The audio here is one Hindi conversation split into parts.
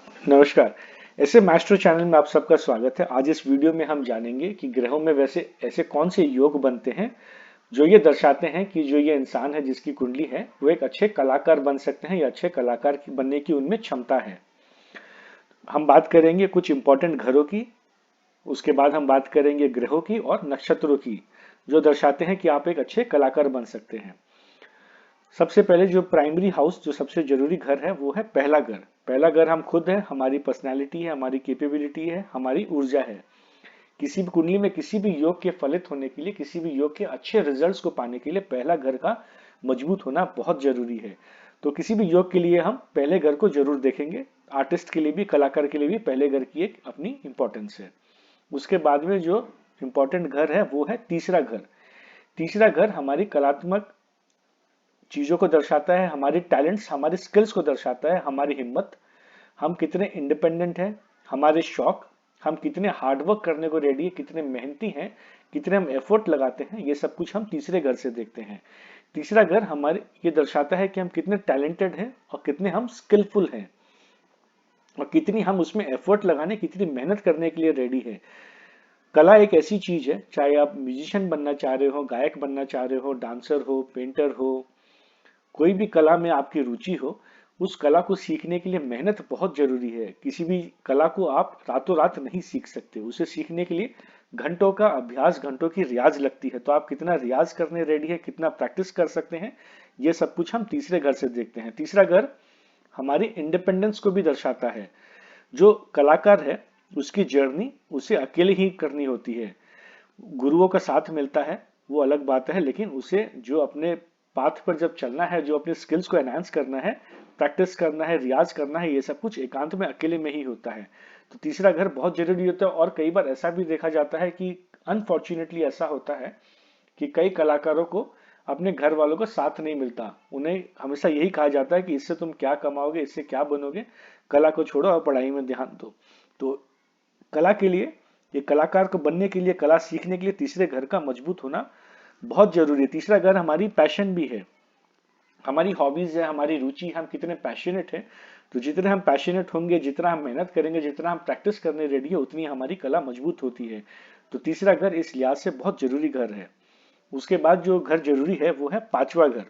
नमस्कार। ऐसे मास्टर चैनल में आप सबका स्वागत है। आज इस वीडियो में हम जानेंगे कि ग्रहों में वैसे ऐसे कौन से योग बनते हैं जो ये दर्शाते हैं कि जो ये इंसान है जिसकी कुंडली है वो एक अच्छे कलाकार बन सकते हैं या अच्छे कलाकार बनने की उनमें क्षमता है। हम बात करेंगे कुछ इंपॉर्टेंट घरों की, उसके बाद हम बात करेंगे ग्रहों की और नक्षत्रों की जो दर्शाते हैं कि आप एक अच्छे कलाकार बन सकते हैं। सबसे पहले जो प्राइमरी हाउस, जो सबसे जरूरी घर है, वो है पहला घर। पहला घर हम खुद है, हमारी पर्सनैलिटी है, हमारी कैपेबिलिटी है, हमारी ऊर्जा है। किसी भी कुंडली में किसी भी योग के फलित होने के लिए, किसी भी योग के अच्छे रिजल्ट्स को पाने के लिए पहला घर का मजबूत होना बहुत जरूरी है। तो किसी भी योग के लिए हम पहले घर को जरूर देखेंगे। आर्टिस्ट के लिए भी, कलाकार के लिए भी पहले घर की एक अपनी इंपॉर्टेंस है। उसके बाद में जो इंपॉर्टेंट घर है वो है तीसरा घर। तीसरा घर हमारी कलात्मक चीजों को दर्शाता है, हमारी टैलेंट्स, हमारी स्किल्स को दर्शाता है, हमारी हिम्मत, हम कितने इंडिपेंडेंट हैं, हमारे शौक, हम कितने हार्डवर्क करने को रेडी है, कितने मेहनती हैं, कितने हम एफर्ट लगाते हैं, ये सब कुछ हम तीसरे घर से देखते हैं। तीसरा घर हमारे ये दर्शाता है कि हम कितने टैलेंटेड हैं और कितने हम स्किलफुल हैं और कितनी हम उसमें एफर्ट लगाने, कितनी मेहनत करने के लिए रेडी है। कला एक ऐसी चीज है, चाहे आप म्यूजिशियन बनना चाह रहे हो, गायक बनना चाह रहे हो, डांसर हो, पेंटर हो, कोई भी कला में आपकी रुचि हो, उस कला को सीखने के लिए मेहनत बहुत जरूरी है। किसी भी कला को आप रातों रात नहीं सीख सकते। उसे सीखने के लिए घंटों का अभ्यास, घंटों की रियाज लगती है। तो आप कितना रियाज करने रेडी है, कितना प्रैक्टिस कर सकते हैं, ये सब कुछ हम तीसरे घर से देखते हैं। तीसरा घर हमारी इंडिपेंडेंस को भी दर्शाता है। जो कलाकार है उसकी जर्नी उसे अकेले ही करनी होती है। गुरुओं का साथ मिलता है वो अलग बात है, लेकिन उसे जो अपने पाथ पर जब चलना है, जो अपने स्किल्स को एनहांस करना है, प्रैक्टिस करना है, रियाज करना है, ये सब कुछ एकांत में अकेले में ही होता है। तो तीसरा घर बहुत जरूरी होता है। और कई बार ऐसा भी देखा जाता है कि अनफॉर्चुनेटली ऐसा होता है कि कई कलाकारों को अपने घर वालों का साथ नहीं मिलता। उन्हें हमेशा यही कहा जाता है कि इससे तुम क्या कमाओगे, इससे क्या बनोगे, कला को छोड़ो और पढ़ाई में ध्यान दो। तो कला के लिए, ये कलाकार को बनने के लिए, कला सीखने के लिए तीसरे घर का मजबूत होना बहुत जरूरी है। तीसरा घर हमारी पैशन भी है, हमारी हॉबीज है, हमारी रुचि, हम कितने पैशनेट हैं। तो जितने हम पैशनेट होंगे, जितना हम मेहनत करेंगे, जितना हम प्रैक्टिस करने रेडी है, उतनी हमारी कला मजबूत होती है। तो तीसरा घर इस लिहाज से बहुत जरूरी घर है। उसके बाद जो घर जरूरी है वो है पांचवा घर।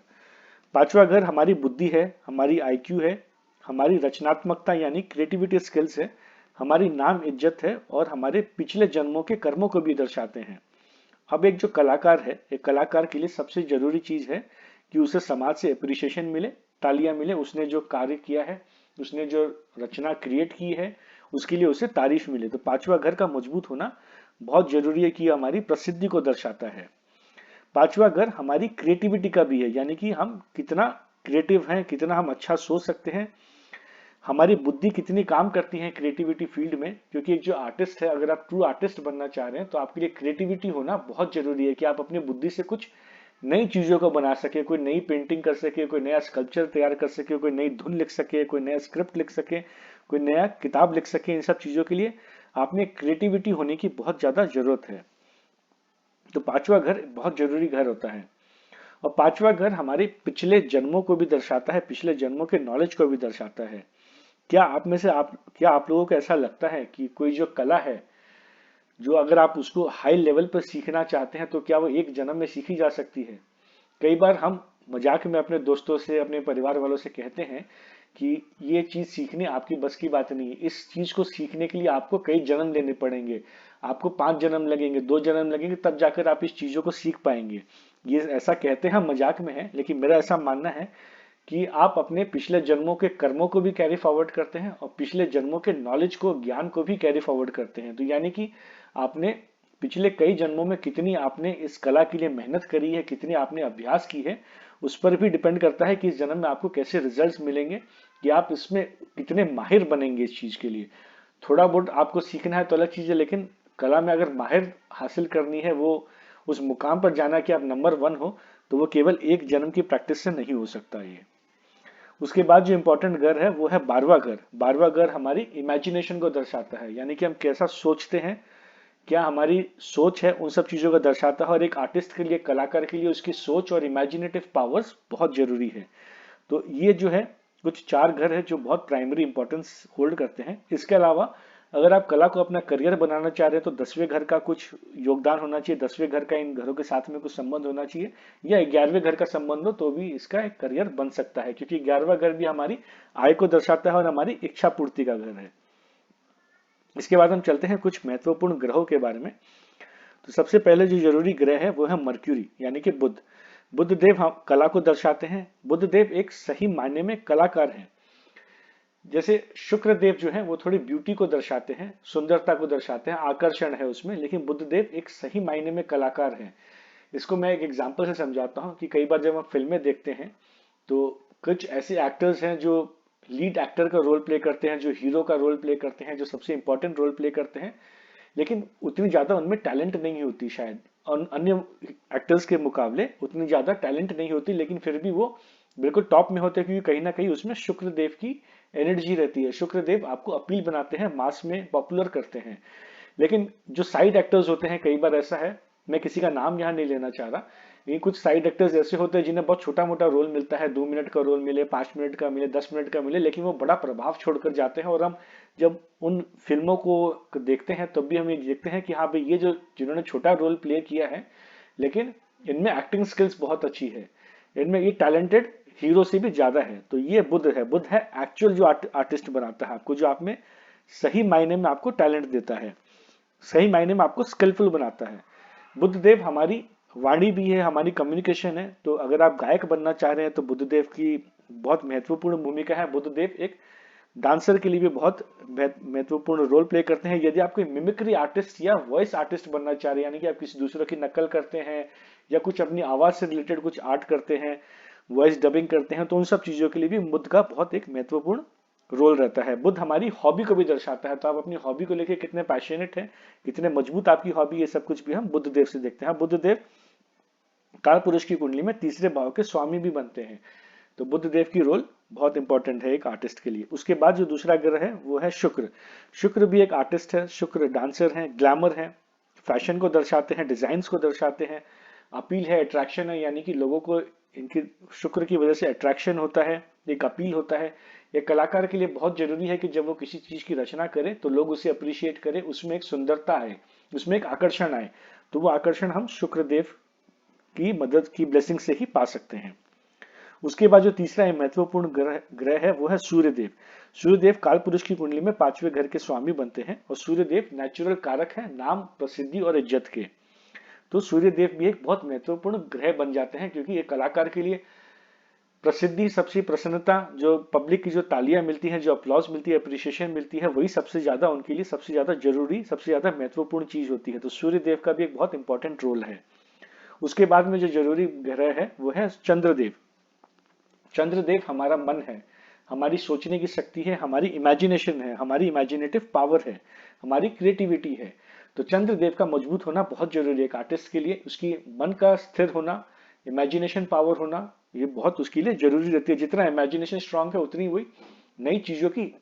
पांचवा घर हमारी बुद्धि है, हमारी आईक्यू है, हमारी रचनात्मकता यानी क्रिएटिविटी स्किल्स है, हमारी नाम इज्जत है और हमारे पिछले जन्मों के कर्मों को भी दर्शाते हैं। अब एक जो कलाकार है, एक कलाकार के लिए सबसे जरूरी चीज है कि उसे समाज से अप्रिसिएशन मिले, तालियां मिले। उसने जो कार्य किया है, उसने जो रचना क्रिएट की है, उसके लिए उसे तारीफ मिले। तो पांचवा घर का मजबूत होना बहुत जरूरी है कि हमारी प्रसिद्धि को दर्शाता है। पांचवा घर हमारी क्रिएटिविटी का भी है, यानी कि हम कितना क्रिएटिव हैं, कितना हम अच्छा सोच सकते हैं, हमारी बुद्धि कितनी काम करती है क्रिएटिविटी फील्ड में। क्योंकि एक जो आर्टिस्ट है, अगर आप ट्रू आर्टिस्ट बनना चाह रहे हैं तो आपके लिए क्रिएटिविटी होना बहुत जरूरी है कि आप अपनी बुद्धि से कुछ नई चीजों को बना सके, कोई नई पेंटिंग कर सके, कोई नया स्कल्पचर तैयार कर सके, कोई नई धुन लिख सके, कोई नया स्क्रिप्ट लिख सके, कोई नया किताब लिख सके। इन सब चीजों के लिए आप में क्रिएटिविटी होने की बहुत ज्यादा जरूरत है। तो पांचवा घर बहुत जरूरी घर होता है। और पांचवा घर हमारे पिछले जन्मों को भी दर्शाता है, पिछले जन्मों के नॉलेज को भी दर्शाता है। क्या आप में से आप क्या आप लोगों को ऐसा लगता है कि कोई जो कला है, जो अगर आप उसको हाई लेवल पर सीखना चाहते हैं तो क्या वो एक जन्म में सीखी जा सकती है? कई बार हम मजाक में अपने दोस्तों से, अपने परिवार वालों से कहते हैं कि ये चीज सीखनी आपकी बस की बात नहीं है। इस चीज को सीखने के लिए आपको कई जन्म लेने पड़ेंगे, आपको 5 जन्म लगेंगे, 2 जन्म लगेंगे, तब जाकर आप इस चीजों को सीख पाएंगे। ये ऐसा कहते हैं, हम मजाक में है, लेकिन मेरा ऐसा मानना है कि आप अपने पिछले जन्मों के कर्मों को भी कैरी फॉरवर्ड करते हैं और पिछले जन्मों के नॉलेज को, ज्ञान को भी कैरी फॉरवर्ड करते हैं। तो यानी कि आपने पिछले कई जन्मों में कितनी आपने इस कला के लिए मेहनत करी है, कितनी आपने अभ्यास की है, उस पर भी डिपेंड करता है कि इस जन्म में आपको कैसे रिजल्ट्स मिलेंगे, कि आप इसमें कितने माहिर बनेंगे इस चीज के लिए। थोड़ा बहुत आपको सीखना है तो अलग चीज है, लेकिन कला में अगर माहिर हासिल करनी है, वो उस मुकाम पर जाना कि आप नंबर 1 हो, तो वो केवल एक जन्म की प्रैक्टिस से नहीं हो सकता। ये उसके बाद जो इंपॉर्टेंट घर है वो है 12वां घर। 12वां घर हमारी इमेजिनेशन को दर्शाता है, यानी कि हम कैसा सोचते हैं, क्या हमारी सोच है, उन सब चीजों को दर्शाता है। और एक आर्टिस्ट के लिए, कलाकार के लिए उसकी सोच और इमेजिनेटिव पावर्स बहुत जरूरी है। तो ये जो है कुछ 4 घर है जो बहुत प्राइमरी इंपॉर्टेंस होल्ड करते हैं। इसके अलावा अगर आप कला को अपना करियर बनाना चाह रहे हैं तो 10वें घर का कुछ योगदान होना चाहिए, 10वें घर का इन घरों के साथ में कुछ संबंध होना चाहिए, या 11वें घर का संबंध हो तो भी इसका एक करियर बन सकता है, क्योंकि 11वां घर भी हमारी आय को दर्शाता है और हमारी इच्छा पूर्ति का घर है। इसके बाद हम चलते हैं कुछ महत्वपूर्ण ग्रहों के बारे में। तो सबसे पहले जो जरूरी ग्रह है वो है मर्क्यूरी यानी कि बुध। बुध देव हम कला को दर्शाते हैं। बुध देव एक सही मायने में कलाकार हैं। जैसे शुक्र देव जो है वो थोड़ी ब्यूटी को दर्शाते हैं, सुंदरता को दर्शाते हैं, आकर्षण है उसमें, लेकिन बुध देव एक सही मायने में कलाकार हैं। इसको मैं एक एग्जांपल से समझाता हूँ कि कई बार जब हम फिल्में देखते हैं तो कुछ ऐसे एक्टर्स हैं जो लीड एक्टर का रोल प्ले करते हैं, जो हीरो का रोल प्ले करते हैं, जो सबसे इंपॉर्टेंट रोल प्ले करते हैं, लेकिन उतनी ज्यादा उनमें टैलेंट नहीं होती शायद, और अन्य एक्टर्स के मुकाबले उतनी ज्यादा टैलेंट नहीं होती, लेकिन फिर भी वो बिल्कुल टॉप में होते हैं, क्योंकि कहीं ना कहीं उसमें शुक्र देव की एनर्जी रहती है। शुक्र देव आपको अपील बनाते हैं, मास में पॉपुलर करते हैं। लेकिन जो साइड एक्टर्स होते हैं, कई बार ऐसा है, मैं किसी का नाम यहाँ नहीं लेना चाह रहा, लेकिन कुछ साइड एक्टर्स ऐसे होते हैं जिन्हें बहुत छोटा मोटा रोल मिलता है, 2 मिनट का रोल मिले, 5 मिनट का मिले, 10 मिनट का मिले, लेकिन वो बड़ा प्रभाव छोड़कर जाते हैं, और हम जब उन फिल्मों को देखते हैं तब भी हम ये देखते हैं कि हाँ भाई, ये जो जिन्होंने छोटा रोल प्ले किया है, लेकिन इनमें एक्टिंग स्किल्स बहुत अच्छी है, इनमें ये टैलेंटेड हीरो से भी ज्यादा है। तो ये बुध है। बुध है एक्चुअल जो आर्टिस्ट बनाता है आपको, जो आप में सही मायने में आपको टैलेंट देता है, सही मायने में आपको स्किलफुल बनाता है। बुध देव हमारी वाणी भी है, हमारी कम्युनिकेशन है। तो अगर आप गायक बनना चाह रहे हैं तो बुध देव की बहुत महत्वपूर्ण भूमिका है। बुध देव एक डांसर के लिए भी बहुत महत्वपूर्ण रोल प्ले करते हैं। यदि आप कोई मिमिक्री आर्टिस्ट या वॉइस आर्टिस्ट बनना चाह रहे हैं, यानी कि आप किसी दूसरों की नकल करते हैं या कुछ अपनी आवाज से रिलेटेड कुछ आर्ट करते हैं, वॉइस डबिंग करते हैं, तो उन सब चीजों के लिए भी बुध का बहुत एक महत्वपूर्ण रोल रहता है। बुध हमारी हॉबी को भी दर्शाता है, तो आप अपनी हॉबी को लेकर कितने पैशनेट हैं, कितने मजबूत आपकी हॉबी, ये सब कुछ भी हम बुध देव से देखते हैं। बुध देव काल पुरुष की कुंडली में तीसरे भाव के स्वामी भी बनते हैं। तो बुध देव की रोल बहुत इंपॉर्टेंट है एक आर्टिस्ट के लिए। उसके बाद जो दूसरा ग्रह है वो है शुक्र। शुक्र भी एक आर्टिस्ट है। शुक्र डांसर है, ग्लैमर है, फैशन को दर्शाते हैं, डिजाइन्स को दर्शाते हैं, अपील है, अट्रैक्शन है, यानी कि लोगों को इनकी शुक्र की वजह से अट्रैक्शन होता है, एक अपील होता है। एक कलाकार के लिए बहुत जरूरी है कि जब वो किसी चीज की रचना करे तो लोग उसे अप्रिशिएट करें, उसमें एक सुंदरता आए, उसमें एक आकर्षण आए। तो वो आकर्षण हम शुक्रदेव की मदद की ब्लेसिंग से ही पा सकते हैं। उसके बाद जो तीसरा महत्वपूर्ण ग्रह है वो है सूर्यदेव। सूर्यदेव काल पुरुष की कुंडली में 5वें घर के स्वामी बनते हैं, और सूर्यदेव नेचुरल कारक है, नाम, प्रसिद्धि और इज्जत के। तो सूर्यदेव भी एक बहुत महत्वपूर्ण ग्रह बन जाते हैं, क्योंकि एक कलाकार के लिए प्रसिद्धि, सबसे प्रसन्नता, जो पब्लिक की जो तालियां मिलती हैं, जो अप्लॉज मिलती है, अप्रिशिएशन मिलती है, वही सबसे ज्यादा उनके लिए सबसे ज्यादा जरूरी, सबसे ज्यादा महत्वपूर्ण चीज होती है। तो सूर्यदेव का भी एक बहुत इंपॉर्टेंट रोल है। उसके बाद में जो जरूरी ग्रह है वो है चंद्रदेव। चंद्रदेव हमारा मन है, हमारी सोचने की शक्ति है, हमारी इमेजिनेशन है, हमारी इमेजिनेटिव पावर है, हमारी क्रिएटिविटी है। तो चंद्रदेव का मजबूत होना बहुत जरूरी है एक आर्टिस्ट के लिए। उसकी मन का स्थिर होना, इमेजिनेशन पावर होना, ये बहुत उसके लिए जरूरी रहती है। जितना इमेजिनेशन स्ट्रांग है उतनी वही नई चीजों की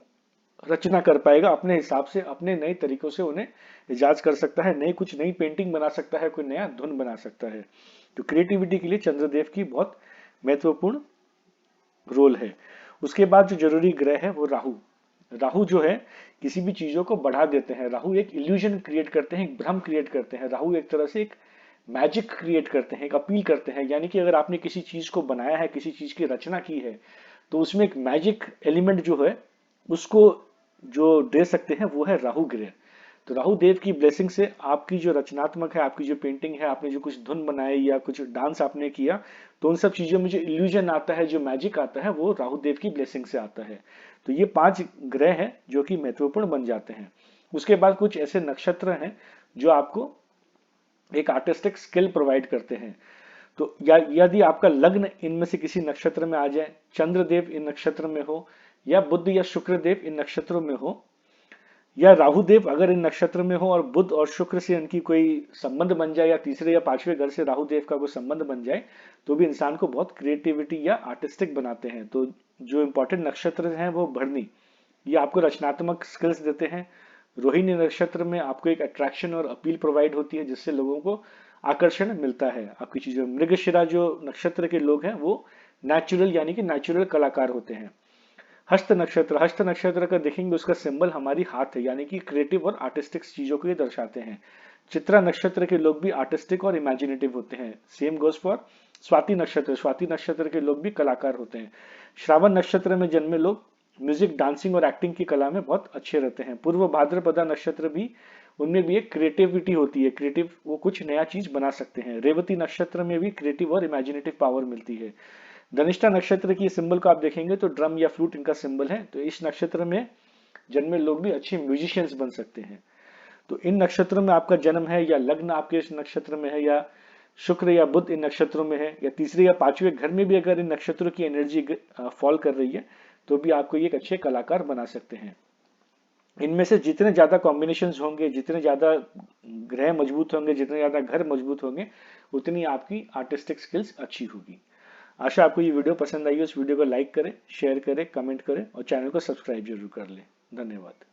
रचना कर पाएगा, अपने हिसाब से, अपने नए तरीकों से उन्हें इजाज कर सकता है, नई कुछ नई पेंटिंग बना सकता है, कोई नया धुन बना सकता है। तो क्रिएटिविटी के लिए चंद्रदेव की बहुत महत्वपूर्ण रोल है। उसके बाद जो जरूरी ग्रह है वो राहु। राहु जो है किसी भी चीजों को बढ़ा देते हैं। राहु एक इल्यूजन क्रिएट करते हैं, एक भ्रम क्रिएट करते हैं। राहु एक तरह से एक मैजिक क्रिएट करते हैं, एक अपील करते हैं। यानी कि अगर आपने किसी चीज को बनाया है, किसी चीज की रचना की है, तो उसमें एक मैजिक एलिमेंट जो है उसको जो दे सकते हैं वो है राहु ग्रह। तो राहु देव की ब्लेसिंग से आपकी जो रचनात्मक है, आपकी जो पेंटिंग है, आपने जो कुछ धुन बनाई या कुछ डांस आपने किया, तो उन सब चीजों में जो इल्यूजन आता है, जो मैजिक आता है, वो राहु देव की ब्लेसिंग से आता है। तो ये 5 ग्रह हैं जो कि महत्वपूर्ण बन जाते हैं। उसके बाद कुछ ऐसे नक्षत्र हैं जो आपको एक आर्टिस्टिक स्किल प्रोवाइड करते हैं। तो यदि आपका लग्न इनमें से किसी नक्षत्र में आ जाए, चंद्रदेव इन नक्षत्र में हो, या बुध या शुक्रदेव इन नक्षत्रों में हो, या राहुदेव अगर इन नक्षत्र में हो और बुध और शुक्र से इनकी कोई संबंध बन जाए, या तीसरे या 5वें घर से राहुदेव का कोई संबंध बन जाए, तो भी इंसान को बहुत क्रिएटिविटी या आर्टिस्टिक बनाते हैं। तो जो इंपॉर्टेंट नक्षत्र हैं वो भरणी, ये आपको रचनात्मक स्किल्स देते हैं। रोहिणी नक्षत्र में आपको एक अट्रैक्शन और अपील प्रोवाइड होती है, जिससे लोगों को आकर्षण मिलता है आपकी चीजों। मृगशिरा जो नक्षत्र के लोग हैं वो नेचुरल यानी कि नेचुरल कलाकार होते हैं। हस्त नक्षत्र का देखेंगे उसका सिंबल हमारी हाथ है, यानी कि क्रिएटिव और आर्टिस्टिक चीजों को ये दर्शाते हैं। चित्रा नक्षत्र के लोग भी आर्टिस्टिक और इमेजिनेटिव होते हैं। सेम गोज फॉर स्वाति नक्षत्र के लोग भी कलाकार होते हैं। श्रावण नक्षत्र में जन्मे लोग म्यूजिक, डांसिंग और एक्टिंग की कला में बहुत अच्छे रहते हैं। पूर्व भाद्रपदा नक्षत्र भी, उनमें भी एक क्रिएटिविटी होती है, क्रिएटिव, वो कुछ नया चीज बना सकते हैं। रेवती नक्षत्र में भी क्रिएटिव और इमेजिनेटिव पावर मिलती है। धनिष्ठा नक्षत्र की सिंबल को आप देखेंगे तो ड्रम या फ्लूट इनका सिंबल है, तो इस नक्षत्र में जन्मे लोग भी अच्छे म्यूजिशियंस बन सकते हैं। तो इन नक्षत्रों में आपका जन्म है, या लग्न आपके इस नक्षत्र में है, या शुक्र या बुध इन नक्षत्रों में है, या तीसरे या पांचवें घर में भी अगर इन नक्षत्रों की एनर्जी फॉल कर रही है, तो भी आपको ये एक अच्छे कलाकार बना सकते हैं। इनमें से जितने ज्यादा कॉम्बिनेशन होंगे, जितने ज्यादा ग्रह मजबूत होंगे, जितने ज्यादा घर मजबूत होंगे, उतनी आपकी आर्टिस्टिक स्किल्स अच्छी होगी। आशा आपको ये वीडियो पसंद आई हो। इस वीडियो को लाइक करें, शेयर करें, कमेंट करें और चैनल को सब्सक्राइब जरूर कर लें। धन्यवाद।